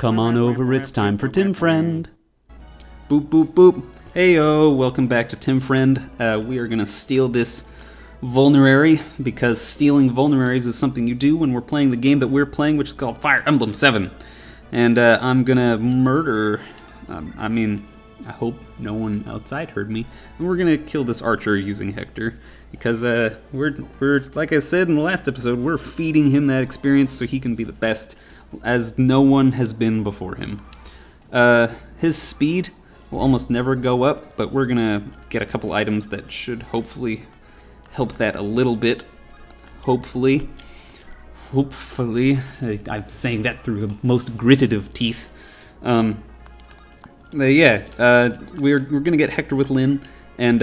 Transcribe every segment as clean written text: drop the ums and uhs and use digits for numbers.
Come on over, it's time for Tim Friend. Boop, boop, boop. Heyo, welcome back to Tim Friend. We are going to steal this vulnerary, because stealing vulneraries is something you do when we're playing the game that we're playing, which is called Fire Emblem 7. And I'm going to murder... I hope no one outside heard me. And we're going to kill this archer using Hector. Because we're, like I said in the last episode, we're feeding him that experience so he can be the best, as no one has been before him. His speed will almost never go up, but we're gonna get a couple items that should hopefully help that a little bit. Hopefully. I'm saying that through the most gritted of teeth. But yeah, we're gonna get Hector with Lynn, and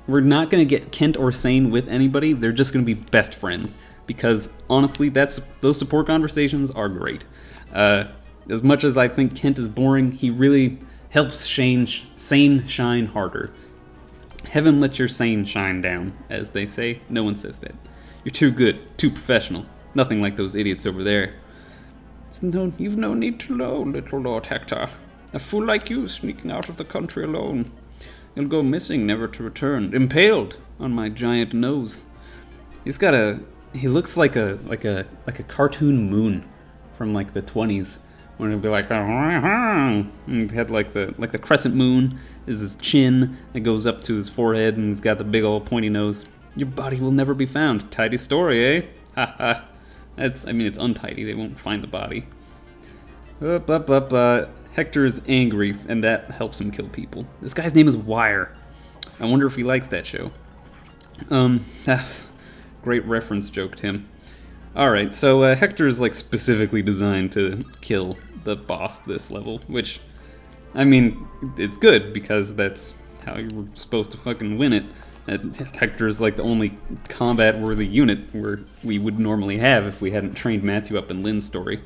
we're not gonna get Kent or Sane with anybody. They're just gonna be best friends, because honestly, those support conversations are great. As much as I think Kent is boring, he really helps Sane shine harder. Heaven let your Sane shine down, as they say. No one says that. You're too good, too professional. Nothing like those idiots over there. You've no need to know, little Lord Hector. A fool like you sneaking out of the country alone. You'll go missing, never to return, impaled on my giant nose. He looks like a cartoon moon from like the 20s. When it'd be like, and he had like the crescent moon is his chin that goes up to his forehead, and he's got the big old pointy nose. Your body will never be found. Tidy story, eh? Ha ha. It's untidy. They won't find the body. Blah, blah, blah, blah. Hector is angry, and that helps him kill people. This guy's name is Wire. I wonder if he likes that show. That's great reference joke, Tim. Alright, so Hector is like specifically designed to kill the boss of this level, which, it's good, because that's how you were supposed to fucking win it. Hector is like the only combat-worthy unit where we would normally have if we hadn't trained Matthew up in Lynn's story.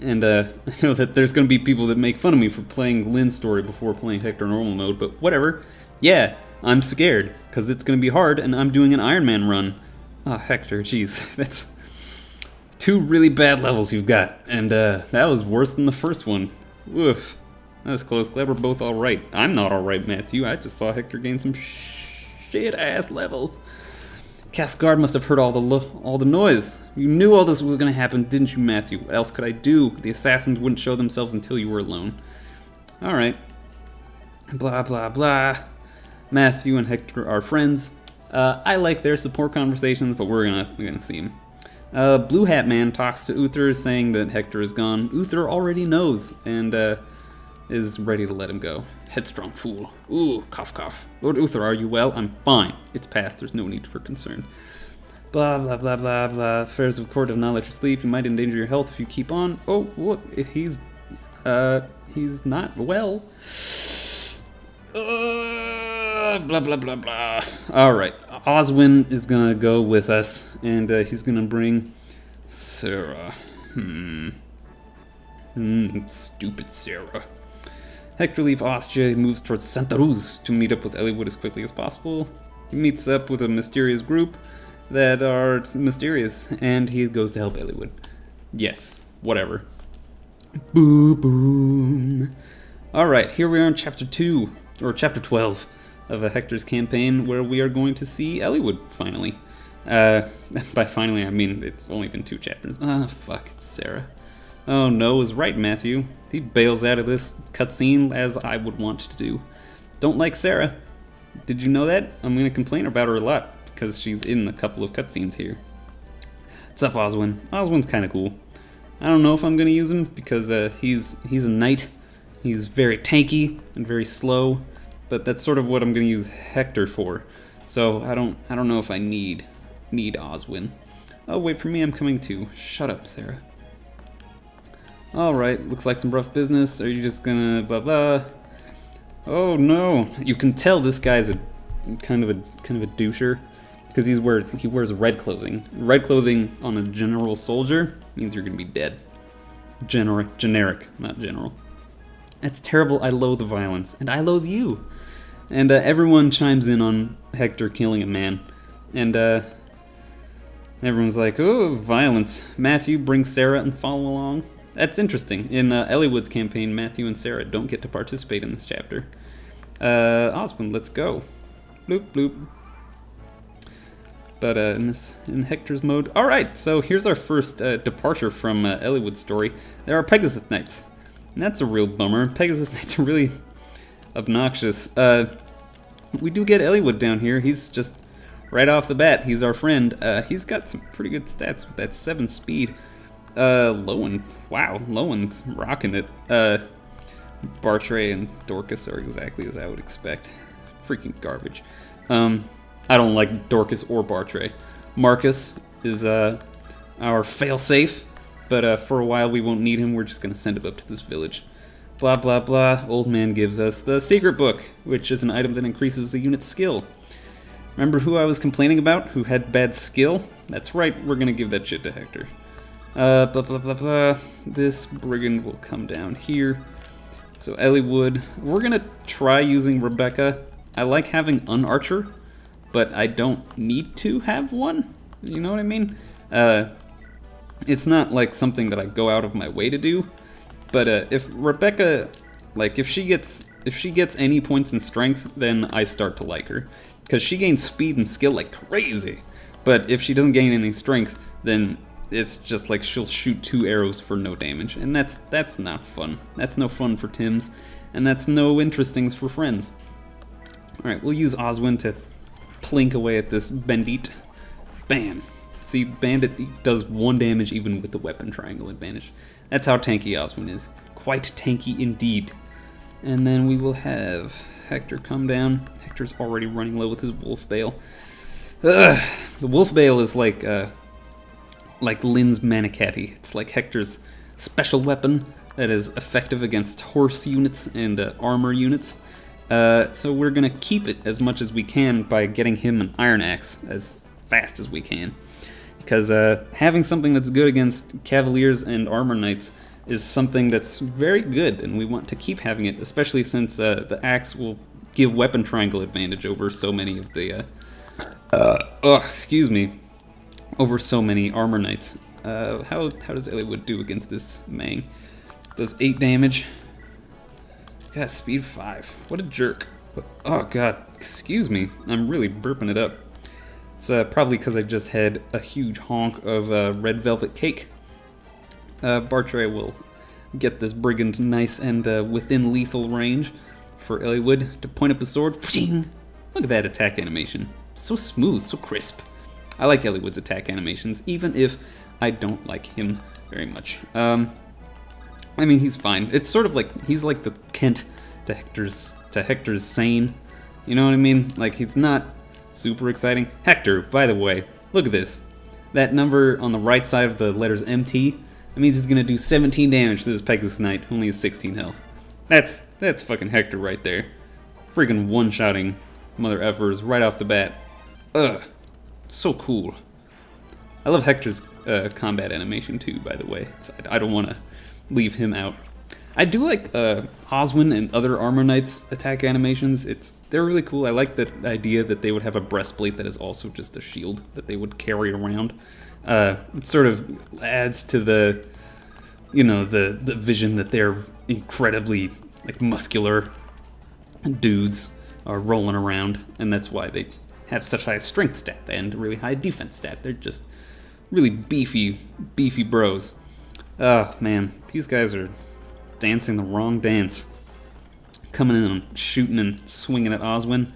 And I know that there's going to be people that make fun of me for playing Lynn's story before playing Hector normal mode, but whatever. Yeah, I'm scared, because it's going to be hard, and I'm doing an Iron Man run. Oh, Hector, jeez, that's 2 really bad levels you've got, and that was worse than the first one. Oof, that was close. Glad we're both alright. I'm not alright, Matthew. I just saw Hector gain some shit-ass levels. Cascard must have heard all the noise. You knew all this was going to happen, didn't you, Matthew? What else could I do? The assassins wouldn't show themselves until you were alone. Alright. Blah, blah, blah. Matthew and Hector are friends. I like their support conversations, but we're gonna see him. Blue Hat Man talks to Uther, saying that Hector is gone. Uther already knows, and is ready to let him go. Headstrong fool. Ooh, cough, cough. Lord Uther, are you well? I'm fine. It's past. There's no need for concern. Blah, blah, blah, blah, blah. Affairs of court have not let you sleep. You might endanger your health if you keep on. Oh, look, he's not well. Blah, blah, blah, blah. Alright, Oswin is gonna go with us, and he's gonna bring Sarah. Stupid Sarah. Hector leaves Ostia, moves towards Santa Ruz to meet up with Eliwood as quickly as possible. He meets up with a mysterious group that are mysterious, and he goes to help Eliwood. Yes, whatever. Boo boom. Alright, here we are in chapter 2, or chapter 12 of Hector's campaign, where we are going to see Eliwood, finally. By finally, I mean it's only been 2 chapters. Fuck, it's Sarah. Oh no, I was right, Matthew. He bails out of this cutscene as I would want to do. Don't like Sarah. Did you know that? I'm gonna complain about her a lot, because she's in a couple of cutscenes here. What's up, Oswin? Oswin's kinda cool. I don't know if I'm gonna use him, because he's a knight. He's very tanky and very slow, but that's sort of what I'm gonna use Hector for. So I don't know if I need Oswin. Oh, wait for me, I'm coming too. Shut up, Sarah. Alright, looks like some rough business. Are you just gonna blah blah? Oh no, you can tell this guy's a kind of a doucher, because he wears red clothing. Red clothing on a general soldier means you're gonna be dead. Generic, not general. That's terrible. I loathe violence, and I loathe you. And everyone chimes in on Hector killing a man, and everyone's like, oh, violence. Matthew, bring Sarah and follow along. That's interesting. In Elliewood's campaign, Matthew and Sarah don't get to participate in this chapter. Osmond, let's go. Bloop, bloop. But in Hector's mode. All right, so here's our first departure from Elliewood's story. There are Pegasus Knights. And that's a real bummer. Pegasus Knights are really obnoxious. We do get Elliewood down here. He's just, right off the bat, he's our friend. He's got some pretty good stats with that 7 speed. Lowen, wow, Lowen's rocking it. Bartray and Dorcas are exactly as I would expect. Freaking garbage. I don't like Dorcas or Bartray. Marcus is our failsafe, but for a while we won't need him. We're just going to send him up to this village. Blah, blah, blah. Old man gives us the secret book, which is an item that increases a unit's skill. Remember who I was complaining about, who had bad skill? That's right, we're going to give that shit to Hector. Blah, blah, blah, blah. This brigand will come down here. So Elliewood, we're going to try using Rebecca. I like having an archer, but I don't need to have one. You know what I mean? It's not like something that I go out of my way to do. But if Rebecca, like if she gets any points in strength, then I start to like her, because she gains speed and skill like crazy. But if she doesn't gain any strength, then it's just like she'll shoot 2 arrows for no damage, and that's not fun. That's no fun for Tims, and that's no interestings for friends. All right, we'll use Oswin to plink away at this bandit. Bam. See, bandit does 1 damage even with the weapon triangle advantage. That's how tanky Oswin is. Quite tanky indeed. And then we will have Hector come down. Hector's already running low with his wolf bale. The wolf bale is like Lynn's Manichatti. It's like Hector's special weapon that is effective against horse units and armor units. So we're gonna keep it as much as we can by getting him an iron axe as fast as we can. Because having something that's good against cavaliers and armor knights is something that's very good, and we want to keep having it, especially since the axe will give weapon triangle advantage over so many of the over so many armor knights. How does Elliewood do against this Mang? Does 8 damage. Got speed 5. What a jerk. Oh god, excuse me. I'm really burping it up. It's probably because I just had a huge honk of red velvet cake. Bartray will get this brigand nice and within lethal range for Elliewood to point up his sword. Look at that attack animation. So smooth, so crisp. I like Elliewood's attack animations, even if I don't like him very much. I mean, he's fine. It's sort of like, he's like the Kent to Hector's Sane. You know what I mean? Like, he's not super exciting. Hector, by the way, look at this. That number on the right side of the letters MT, that means he's gonna do 17 damage to this Pegasus Knight, who only has 16 health. That's fucking Hector right there. Freaking one-shotting mother effers right off the bat. Ugh, so cool. I love Hector's combat animation too, by the way. I don't want to leave him out. I do like Oswin and other armor knights attack animations. They're really cool. I like the idea that they would have a breastplate that is also just a shield that they would carry around. It sort of adds to the, you know, the vision that they're incredibly like muscular dudes are rolling around, and that's why they have such high strength stat and really high defense stat. They're just really beefy bros. Oh man, these guys are dancing the wrong dance. Coming in and shooting and swinging at Oswin,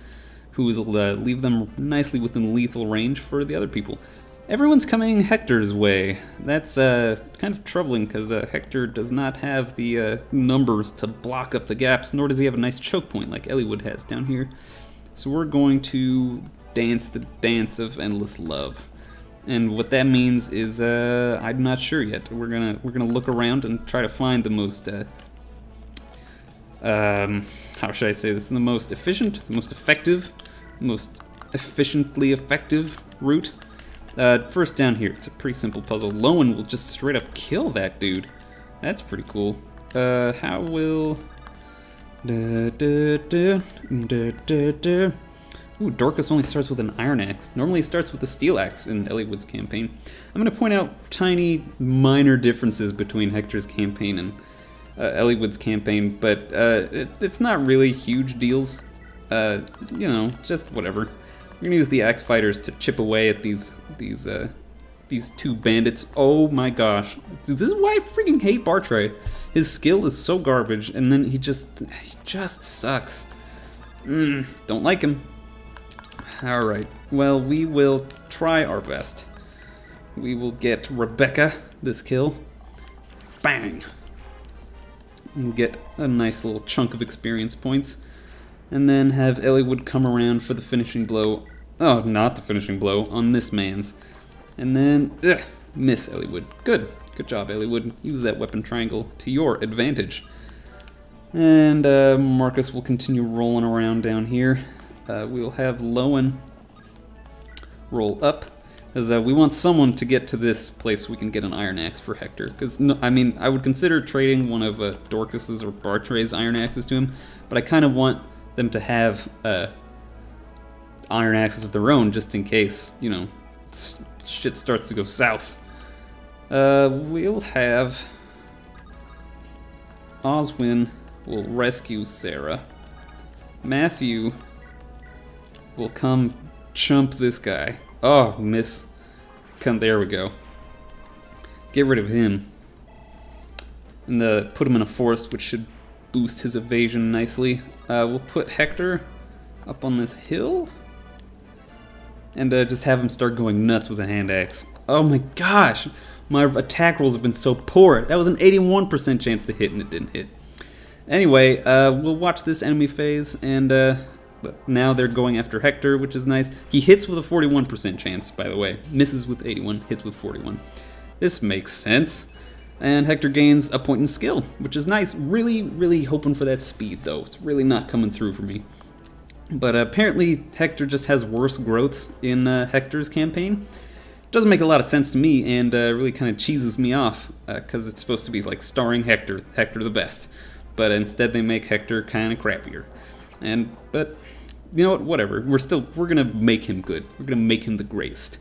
who will leave them nicely within lethal range for the other people. Everyone's coming Hector's way. That's kind of troubling, because Hector does not have the numbers to block up the gaps, nor does he have a nice choke point like Elliewood has down here. So we're going to dance the dance of endless love. And what that means is, I'm not sure yet. We're gonna look around and try to find the most, how should I say this? The most efficient, the most effective, most efficiently effective route. First down here, it's a pretty simple puzzle. Lowen will just straight up kill that dude. That's pretty cool. How will... Ooh, Dorcas only starts with an iron axe. Normally he starts with a steel axe in Eliwood's campaign. I'm going to point out tiny, minor differences between Hector's campaign and Eliwood's campaign, but it's not really huge deals. You know, just whatever. We're gonna use the axe fighters to chip away at these two bandits. Oh my gosh, this is why I freaking hate Bartray. His skill is so garbage, and then he just sucks. Don't like him. All right, well, we will try our best. We will get Rebecca this kill. Bang. And get a nice little chunk of experience points. And then have Eliwood come around for the finishing blow. Oh, not the finishing blow, on this man's. And then, miss Eliwood. Good job, Eliwood. Use that weapon triangle to your advantage. And Marcus will continue rolling around down here. We'll have Lowen roll up, because we want someone to get to this place so we can get an iron axe for Hector. Because, I mean, I would consider trading one of Dorcas's or Bartray's iron axes to him, but I kind of want them to have iron axes of their own, just in case, you know, shit starts to go south. We'll have Oswin will rescue Sarah. Matthew will come chump this guy. Oh, miss. There we go. Get rid of him. And put him in a forest, which should boost his evasion nicely. We'll put Hector up on this hill. And just have him start going nuts with a hand axe. Oh my gosh! My attack rolls have been so poor. That was an 81% chance to hit, and it didn't hit. Anyway, we'll watch this enemy phase, and now they're going after Hector, which is nice. He hits with a 41% chance, by the way. Misses with 81, hits with 41. This makes sense. And Hector gains a point in skill, which is nice. Really hoping for that speed, though. It's really not coming through for me. But apparently Hector just has worse growths in Hector's campaign. Doesn't make a lot of sense to me, and really kind of cheeses me off, because it's supposed to be like starring Hector the best. But instead they make Hector kind of crappier. But you know what? Whatever. We're gonna make him good. We're gonna make him the greatest.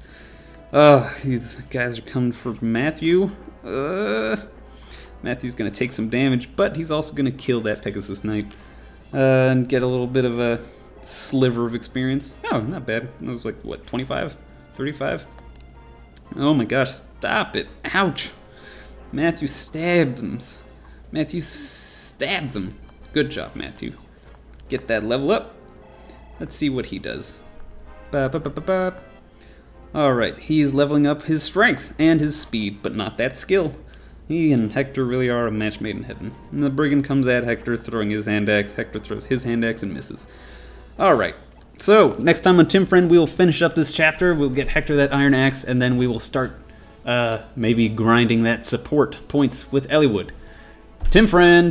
These guys are coming for Matthew. Matthew's gonna take some damage, but he's also gonna kill that Pegasus Knight and get a little bit of a sliver of experience. Oh, not bad. That was like, what, 25? 35? Oh my gosh, stop it. Ouch. Matthew stabbed them. Matthew stabbed them. Good job, Matthew. Get that level up. Let's see what he does. Alright, he's leveling up his strength and his speed, but not that skill. He and Hector really are a match made in heaven. And the brigand comes at Hector, throwing his hand axe. Hector throws his hand axe and misses. Alright, so next time on Tim Friend, we will finish up this chapter. We'll get Hector that iron axe, and then we will start maybe grinding that support points with Eliwood. Tim Friend!